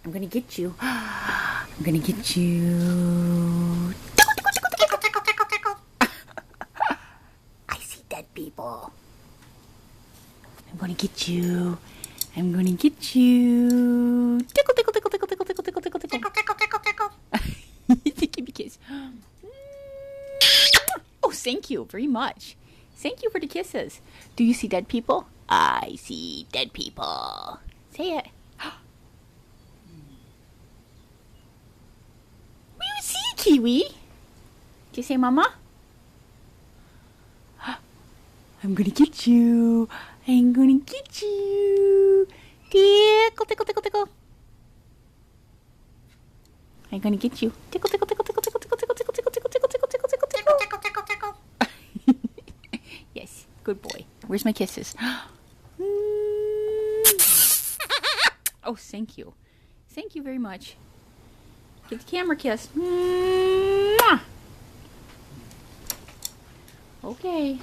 I'm gonna get you. I'm gonna get you. Tickle, tickle, tickle, tickle, tickle, tickle, tickle. I see dead people. I'm gonna get you. I'm gonna get you. Tickle, tickle, tickle, tickle, tickle, tickle, tickle, tickle, tickle, tickle, tickle, tickle. Give me a kiss. Oh, thank you very much. Thank you for the kisses. Do you see dead people? I see dead people. Say it. What do you see, Kewi? Did you say mama? I'm gonna get you. I'm gonna get you. Tickle, tickle, tickle, tickle. I'm gonna get you. Tickle, tickle, tickle, tickle, tickle, tickle, tickle, tickle, tickle, tickle, tickle, tickle, tickle, tickle, tickle, tickle, tickle, tickle. Yes, good boy. Where's my kisses? Oh, thank you. Thank you very much. Give the camera a kiss. Okay.